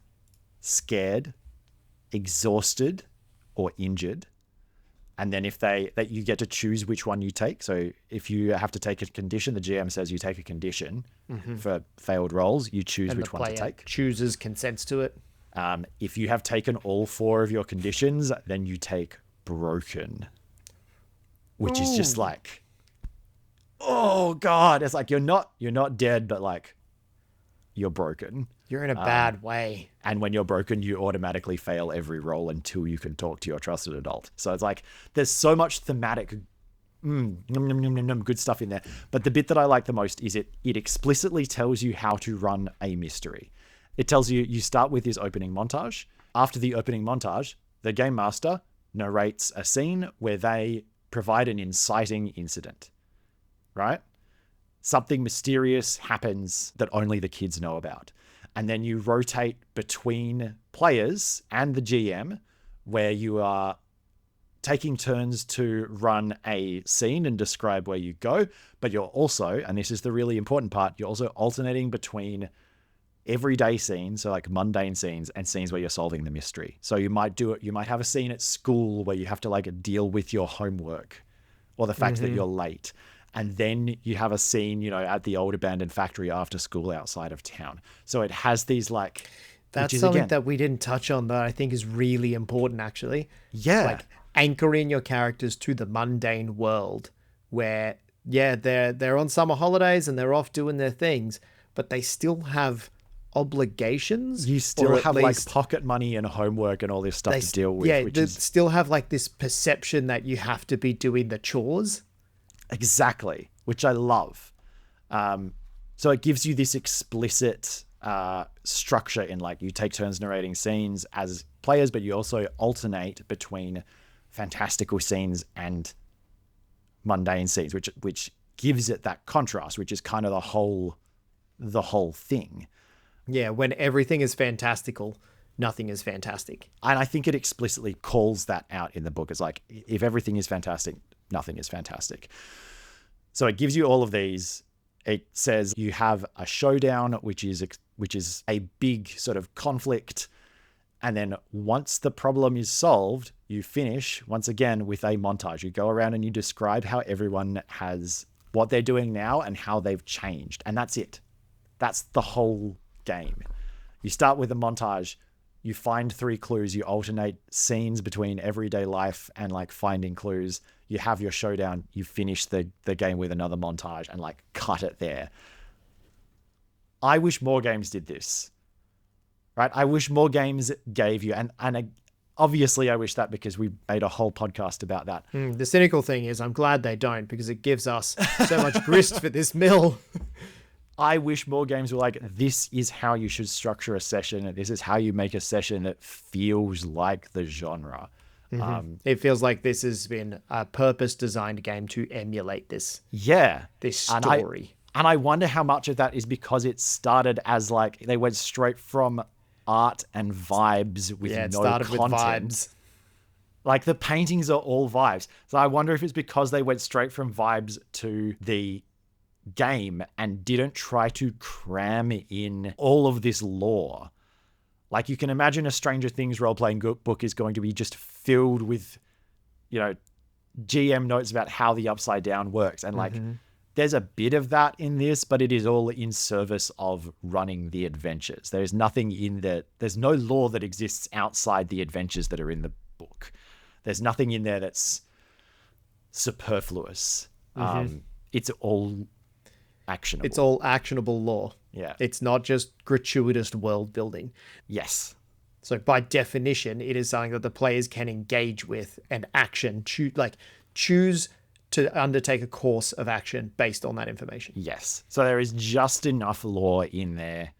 scared, exhausted, or injured. And then you get to choose which one you take. So if you have to take a condition, the GM says you take a condition for failed rolls, you choose which one to take. Chooses, consents to it. If you have taken all 4 of your conditions, then you take broken, which is just like, oh God, it's like, you're not dead, but like you're broken. You're in a bad way. And when you're broken, you automatically fail every roll until you can talk to your trusted adult. So it's like, there's so much thematic good stuff in there. But the bit that I like the most is it explicitly tells you how to run a mystery. It tells you start with this opening montage. After the opening montage, the game master narrates a scene where they provide an inciting incident, right? Something mysterious happens that only the kids know about. And then you rotate between players and the GM, where you are taking turns to run a scene and describe where you go. But you're also, and this is the really important part, you're also alternating between everyday scenes, so like mundane scenes, and scenes where you're solving the mystery. So you might have a scene at school where you have to like deal with your homework or the fact that you're late. And then you have a scene, at the old abandoned factory after school outside of town. So it has these like... That's something that we didn't touch on that I think is really important, actually. Yeah. Like anchoring your characters to the mundane world where, they're on summer holidays and they're off doing their things, but they still have obligations. You still have like pocket money and homework and all this stuff to deal with. Yeah, they still have like this perception that you have to be doing the chores. Exactly, which I love. So it gives you this explicit structure in like you take turns narrating scenes as players, but you also alternate between fantastical scenes and mundane scenes, which gives it that contrast, which is kind of the whole thing. Yeah, when everything is fantastical, nothing is fantastic. And I think it explicitly calls that out in the book. It's like, if everything is fantastic, nothing is fantastic. So it gives you all of these. It says you have a showdown, which is a big sort of conflict. And then once the problem is solved, you finish once again with a montage. You go around and you describe how everyone has what they're doing now and how they've changed. And that's it. That's the whole game. You start with a montage. You find 3 clues. You alternate scenes between everyday life and like finding clues. You have your showdown. You finish the game with another montage and like cut it there. I wish more games did this, right? I wish more games gave you, and obviously I wish that because we made a whole podcast about that. The cynical thing is I'm glad they don't, because it gives us so much grist for this mill. I wish more games were like, this is how you should structure a session. This is how you make a session that feels like the genre. It feels like this has been a purpose-designed game to emulate this. Yeah. This story. And I wonder how much of that is because it started as like, they went straight from art and vibes with no content. With vibes. Like the paintings are all vibes. So I wonder if it's because they went straight from vibes to the game and didn't try to cram in all of this lore. Like you can imagine a Stranger Things role-playing book is going to be just filled with, GM notes about how the Upside Down works. And like, there's a bit of that in this, but it is all in service of running the adventures. There's nothing in there. There's no lore that exists outside the adventures that are in the book. There's nothing in there that's superfluous. It's all actionable. It's all actionable lore. Yeah. It's not just gratuitous world building. Yes. So by definition, it is something that the players can engage with and choose to undertake a course of action based on that information. Yes. So there is just enough lore in there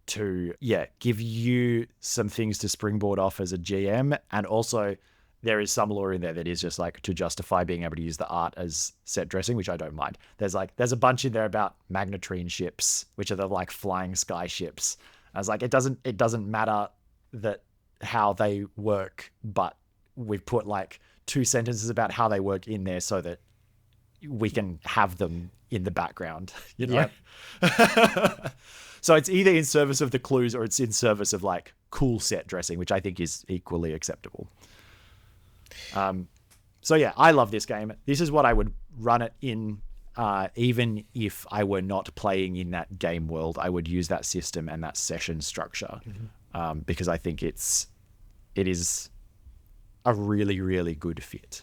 to, give you some things to springboard off as a GM. And also there is some lore in there that is just like to justify being able to use the art as set dressing, which I don't mind. There's a bunch in there about magnetrine ships, which are the like flying sky ships. I was like, it doesn't matter that how they work, but we've put like 2 sentences about how they work in there so that we can have them in the background, Yep. So it's either in service of the clues or it's in service of like cool set dressing, which I think is equally acceptable. So yeah, I love this game. This is what I would run it in. Even if I were not playing in that game world, I would use that system and that session structure, because I think it is a really, really good fit.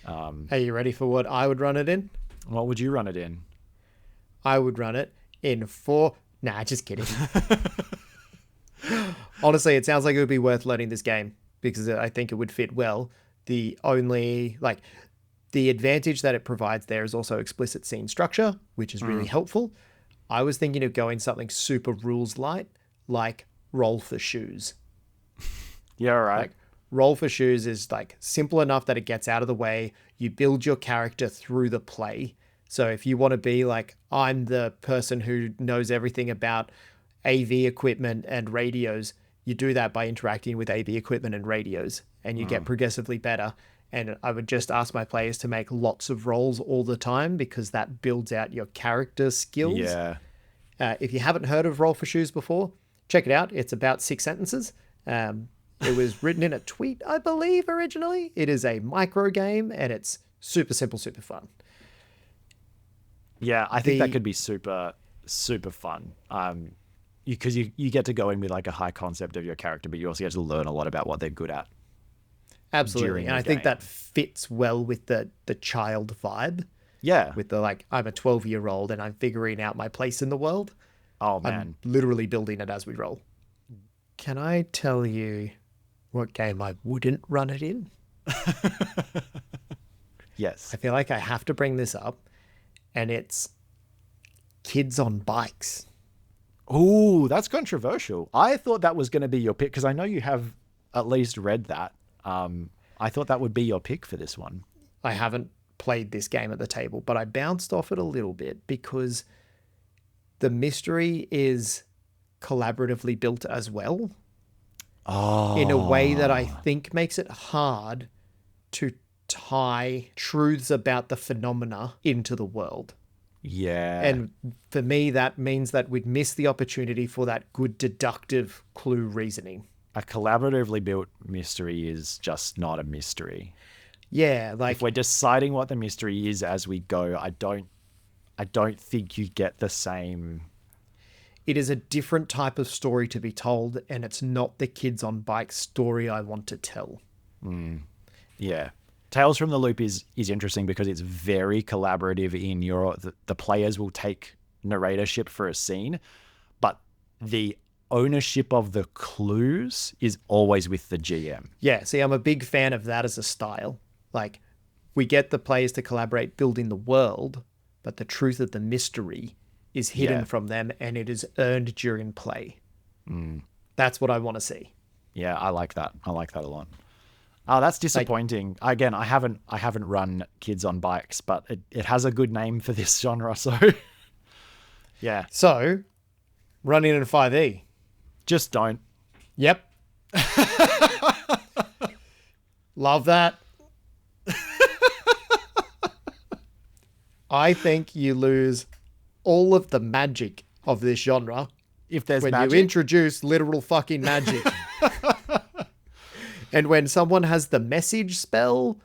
Are you ready for what I would run it in? What would you run it in? I would run it in 4... Nah, just kidding. Honestly, it sounds like it would be worth learning this game because I think it would fit well. The advantage that it provides there is also explicit scene structure, which is really helpful. I was thinking of going something super rules light, like Roll for Shoes. Yeah, all right. Like, Roll for Shoes is like simple enough that it gets out of the way. You build your character through the play. So if you want to be like, I'm the person who knows everything about AV equipment and radios, you do that by interacting with AV equipment and radios, and you get progressively better. And I would just ask my players to make lots of rolls all the time because that builds out your character skills. Yeah. If you haven't heard of Roll for Shoes before, check it out. It's about 6 sentences. It was written in a tweet, I believe, originally. It is a micro game, and it's super simple, super fun. Yeah, I think that could be super, super fun. Because you get to go in with like a high concept of your character, but you also get to learn a lot about what they're good at. Absolutely. And I think that fits well with the child vibe. Yeah. With the like, I'm a 12-year-old and I'm figuring out my place in the world. Oh, man. I'm literally building it as we roll. Can I tell you what game I wouldn't run it in? Yes. I feel like I have to bring this up, and it's kids on bikes. Ooh, that's controversial. I thought that was going to be your pick because I know you have at least read that. I thought that would be your pick for this one. I haven't played this game at the table, but I bounced off it a little bit because the mystery is collaboratively built as well. Oh. In a way that I think makes it hard to tie truths about the phenomena into the world. Yeah. And for me, that means that we'd miss the opportunity for that good deductive clue reasoning. A collaboratively built mystery is just not a mystery. Yeah, like if we're deciding what the mystery is as we go, I don't think you get the same. It is a different type of story to be told, and it's not the kids on bikes story I want to tell. Yeah. Tales from the Loop is interesting because it's very collaborative in the players will take narratorship for a scene, but the ownership of the clues is always with the GM. Yeah, see, I'm a big fan of that as a style. Like, we get the players to collaborate building the world, but the truth of the mystery is hidden from them, and it is earned during play. That's what I want to see. Yeah, I like that. I like that a lot. Oh, that's disappointing. Again, I haven't run Kids on Bikes, but it has a good name for this genre, so yeah. So, running in 5e. Just don't. Yep. Love that. I think you lose all of the magic of this genre If there's when magic. you introduce literal fucking magic. And when someone has the message spell,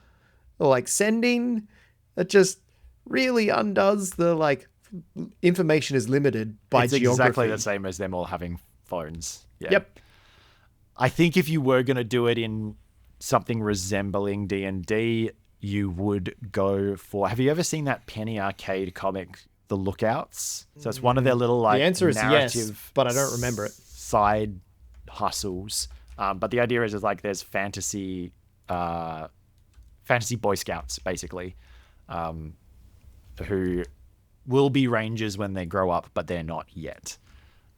or like sending, it just really undoes the like information is limited by it's geography. exactly the same as them all having phones. Yeah. Yep. I think if you were going to do it in something resembling D&D, you would go for... Have you ever seen that Penny Arcade comic, The Lookouts? So it's one of their little like The answer is narrative yes, but I don't remember it. Side hustles. But the idea is like there's fantasy Boy Scouts, basically, who will be rangers when they grow up, but they're not yet.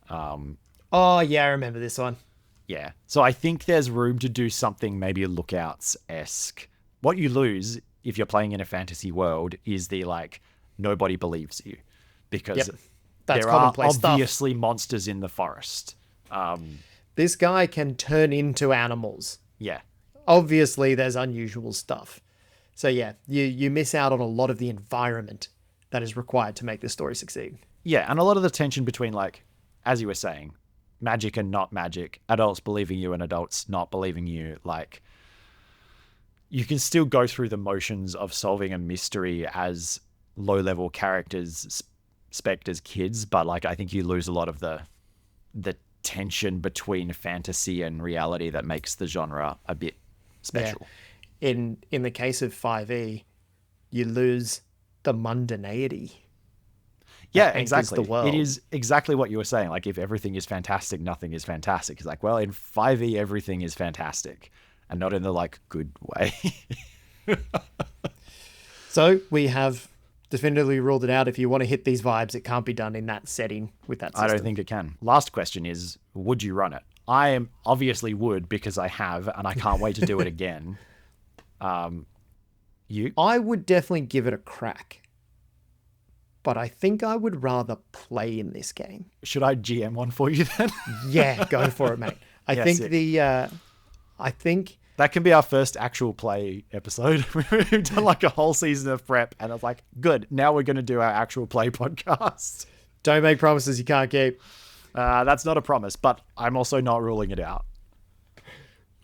Oh, yeah, I remember this one. Yeah. So I think there's room to do something maybe Lookouts-esque. What you lose if you're playing in a fantasy world is the like, nobody believes you. Because Yep. That's there are commonplace stuff. obviously monsters in the forest. This guy can turn into animals. Yeah. Obviously, there's unusual stuff. So yeah, you miss out on a lot of the environment that is required to make the story succeed. Yeah, and a lot of the tension between, like, as you were saying, magic and not magic, adults believing you and adults not believing you, like, you can still go through the motions of solving a mystery as low-level characters, specters, kids, but, like, I think you lose a lot of the tension between fantasy and reality that makes the genre a bit special. Yeah. In the case of 5e, you lose the mundanity. Yeah, anchors exactly. the world. It is exactly what you were saying. Like, if everything is fantastic, nothing is fantastic. It's like, well, in 5e, everything is fantastic, and not in the, like, good way. So we have definitively ruled it out. If you want to hit these vibes, it can't be done in that setting with that system. I don't think it can. Last question is, would you run it? I am obviously would, because I have, and I can't wait to do it again. You? I would definitely give it a crack. But I think I would rather play in this game. Should I GM one for you then? Yeah, go for it, mate. I think that can be our first actual play episode. We've done like a whole season of prep, and I was like, good, now we're going to do our actual play podcast. Don't make promises you can't keep. That's not a promise, but I'm also not ruling it out.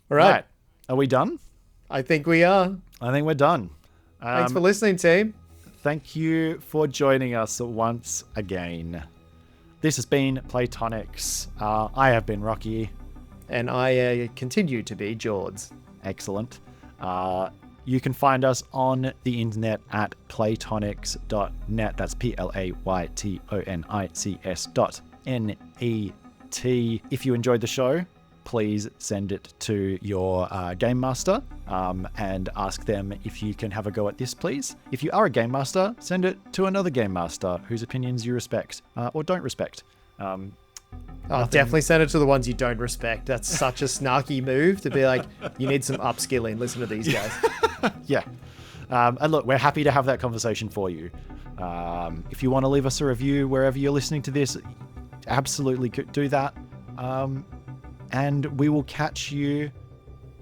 All right. Are we done? I think we are. I think we're done. Thanks for listening, team. Thank you for joining us once again. This has been Platonics. I have been Rocky. And I continue to be Jords. Excellent. You can find us on the internet at playtonics.net. That's playtonics.net. If you enjoyed the show, please send it to your game master and ask them if you can have a go at this, please. If you are a game master, send it to another game master whose opinions you respect or don't respect. I'll definitely send it to the ones you don't respect. That's such a snarky move to be like, you need some upskilling. Listen to these guys. Yeah. And look, we're happy to have that conversation for you. If you want to leave us a review wherever you're listening to this, absolutely do that. And we will catch you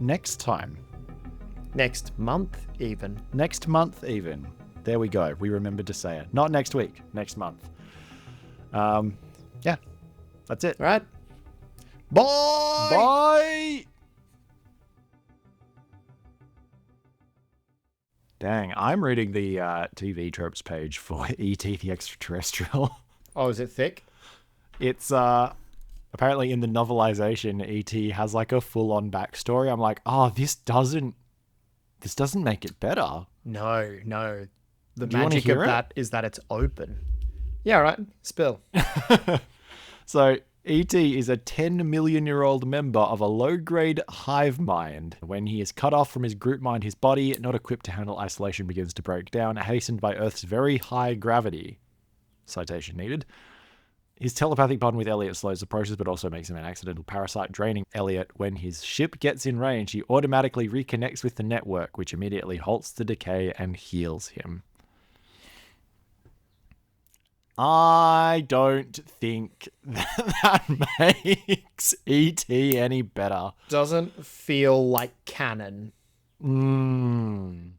next time. Next month, even. Next month, even. There we go. We remembered to say it. Not next week. Next month. Yeah. That's it. All right. Bye. Bye. Dang, I'm reading the TV tropes page for E.T. the Extraterrestrial. Oh, is it thick? It's apparently in the novelization, E.T. has like a full-on backstory. I'm like, oh, this doesn't make it better. No. The Do you wanna magic hear of it? that is that it's open. Yeah, all right. Spill. So E.T. is a 10 million year old member of a low-grade hive mind. When he is cut off from his group mind, his body, not equipped to handle isolation, begins to break down, hastened by Earth's very high gravity. Citation needed. His telepathic bond with Elliot slows the process, but also makes him an accidental parasite, draining Elliot. When his ship gets in range, he automatically reconnects with the network, which immediately halts the decay and heals him. I don't think that makes E.T. any better. Doesn't feel like canon. Mm.